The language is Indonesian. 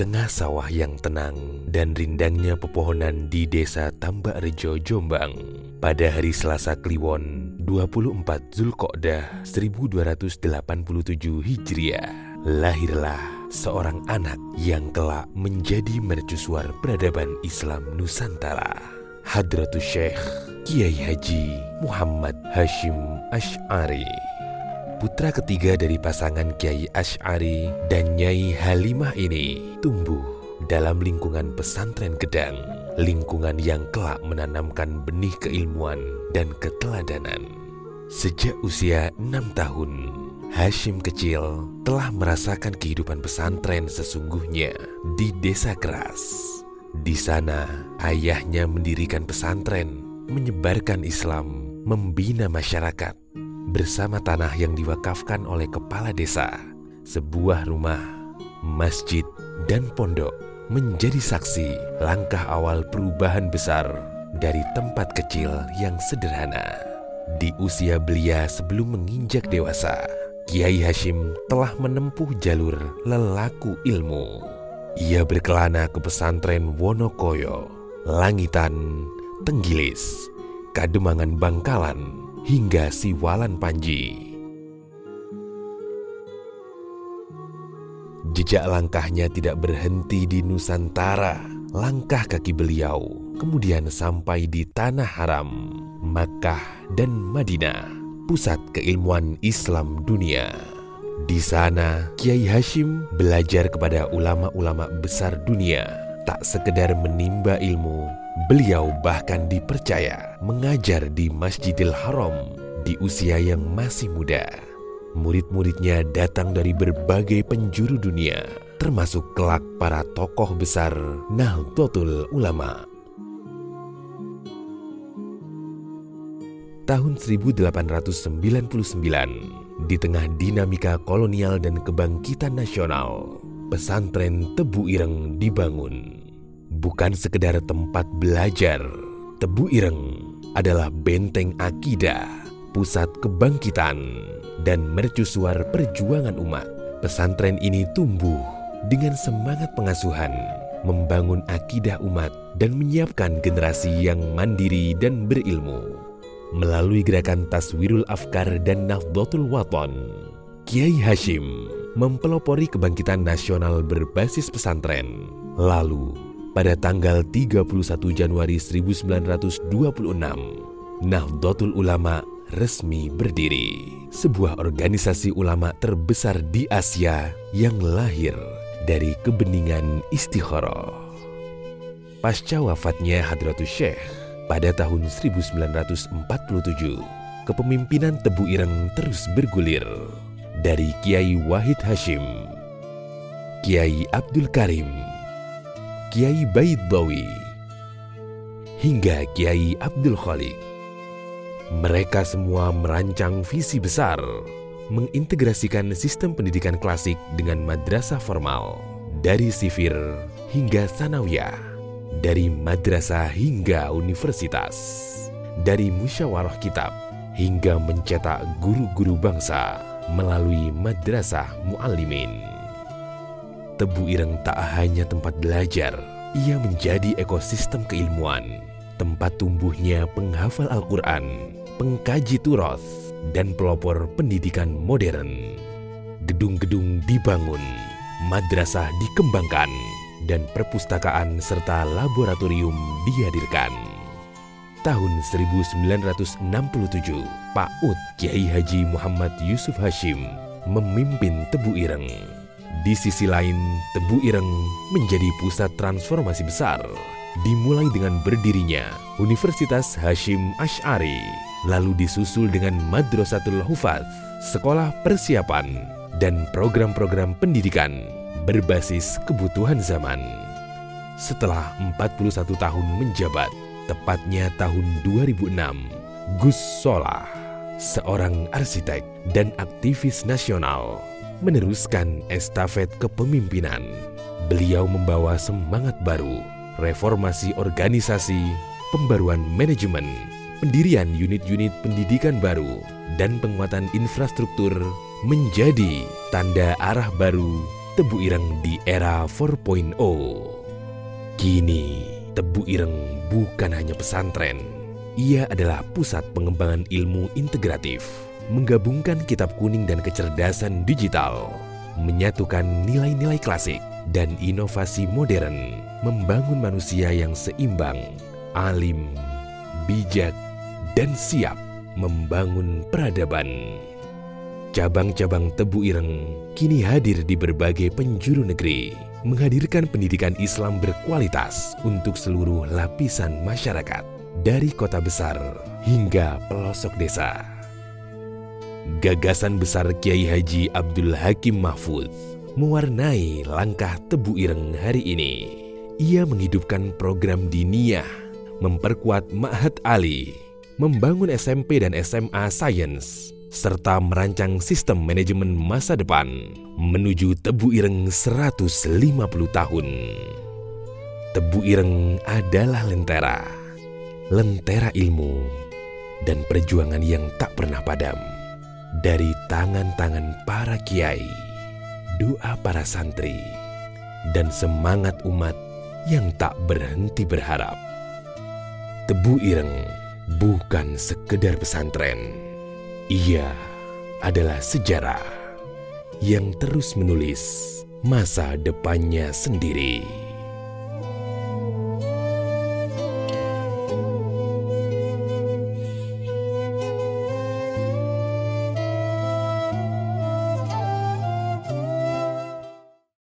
tengah sawah yang tenang dan rindangnya pepohonan di desa Tambak Rejo, Jombang, pada hari Selasa Kliwon 24 Zulqa'dah 1287 Hijriah, lahirlah seorang anak yang kelak menjadi mercusuar peradaban Islam Nusantara, Hadratus Syekh Kiai Haji Muhammad Hashim Asy'ari, putra ketiga dari pasangan Kiai Asy'ari dan Nyai Halimah ini tumbuh dalam lingkungan pesantren Gedang, lingkungan yang kelak menanamkan benih keilmuan dan keteladanan. Sejak usia 6 tahun, Hashim kecil telah merasakan kehidupan pesantren sesungguhnya di desa keras. Di sana, ayahnya mendirikan pesantren, menyebarkan Islam, membina masyarakat. Bersama tanah yang diwakafkan oleh kepala desa, sebuah rumah, masjid, dan pondok menjadi saksi langkah awal perubahan besar dari tempat kecil yang sederhana. Di usia belia sebelum menginjak dewasa, Kiai Hashim telah menempuh jalur lelaku ilmu. Ia berkelana ke pesantren Wonokoyo, Langitan, Tenggilis, Kademangan Bangkalan, hingga Siwalan Panji. Jejak langkahnya tidak berhenti di Nusantara. Langkah kaki beliau kemudian sampai di Tanah Haram, Makkah dan Madinah, pusat keilmuan Islam dunia. Di sana, Kiai Hashim belajar kepada ulama-ulama besar dunia. Tak sekedar menimba ilmu, beliau bahkan dipercaya mengajar di Masjidil Haram di usia yang masih muda. Murid-muridnya datang dari berbagai penjuru dunia, termasuk kelak para tokoh besar Nahdlatul Ulama. Tahun 1899, di tengah dinamika kolonial dan kebangkitan nasional, pesantren Tebu Ireng dibangun. Bukan sekedar tempat belajar, Tebu Ireng adalah benteng akidah, pusat kebangkitan, dan mercusuar perjuangan umat. Pesantren ini tumbuh dengan semangat pengasuhan, membangun akidah umat, dan menyiapkan generasi yang mandiri dan berilmu. Melalui gerakan Taswirul Afkar dan Nahdlatul Wathon, Kiai Hashim mempelopori kebangkitan nasional berbasis pesantren. Lalu, pada tanggal 31 Januari 1926, Nahdlatul Ulama resmi berdiri, sebuah organisasi ulama terbesar di Asia yang lahir dari kebeningan istikharah. Pasca wafatnya Hadratus Syekh pada tahun 1947, kepemimpinan Tebu Ireng terus bergulir dari Kiai Wahid Hashim, Kiai Abdul Karim, Kiai Baidbawi, hingga Kiai Abdul Khalik. Mereka semua merancang visi besar, mengintegrasikan sistem pendidikan klasik dengan madrasah formal, dari sifir hingga sanawiyah, dari madrasah hingga universitas, dari musyawarah kitab hingga mencetak guru-guru bangsa melalui madrasah muallimin. Tebu Ireng tak hanya tempat belajar, ia menjadi ekosistem keilmuan, tempat tumbuhnya penghafal Al-Quran, pengkaji turas, dan pelopor pendidikan modern. Gedung-gedung dibangun, madrasah dikembangkan, dan perpustakaan serta laboratorium dihadirkan. Tahun 1967, Pak Ud Kiai Haji Muhammad Yusuf Hashim memimpin Tebu Ireng. Di sisi lain, Tebu Ireng menjadi pusat transformasi besar, dimulai dengan berdirinya Universitas Hashim Asy'ari, lalu disusul dengan Madrasatul Hufadz, sekolah persiapan, dan program-program pendidikan berbasis kebutuhan zaman. Setelah 41 tahun menjabat, tepatnya tahun 2006, Gus Solah, seorang arsitek dan aktivis nasional, meneruskan estafet kepemimpinan. Beliau membawa semangat baru, reformasi organisasi, pembaruan manajemen, pendirian unit-unit pendidikan baru, dan penguatan infrastruktur menjadi tanda arah baru Tebu Ireng di era 4.0. Kini, Tebu Ireng bukan hanya pesantren. Ia adalah pusat pengembangan ilmu integratif, menggabungkan kitab kuning dan kecerdasan digital, menyatukan nilai-nilai klasik dan inovasi modern, membangun manusia yang seimbang, alim, bijak, dan siap membangun peradaban. Cabang-cabang Tebu Ireng kini hadir di berbagai penjuru negeri, menghadirkan pendidikan Islam berkualitas untuk seluruh lapisan masyarakat, dari kota besar hingga pelosok desa. Gagasan besar Kiai Haji Abdul Hakim Mahfudz mewarnai langkah Tebu Ireng hari ini. Ia menghidupkan program diniyah, memperkuat Ma'had Ali, membangun SMP dan SMA Sains, serta merancang sistem manajemen masa depan menuju Tebu Ireng 150 tahun. Tebu Ireng adalah lentera ilmu dan perjuangan yang tak pernah padam. Dari tangan-tangan para kiai, doa para santri, dan semangat umat yang tak berhenti berharap. Tebu Ireng bukan sekedar pesantren. Ia adalah sejarah yang terus menulis masa depannya sendiri.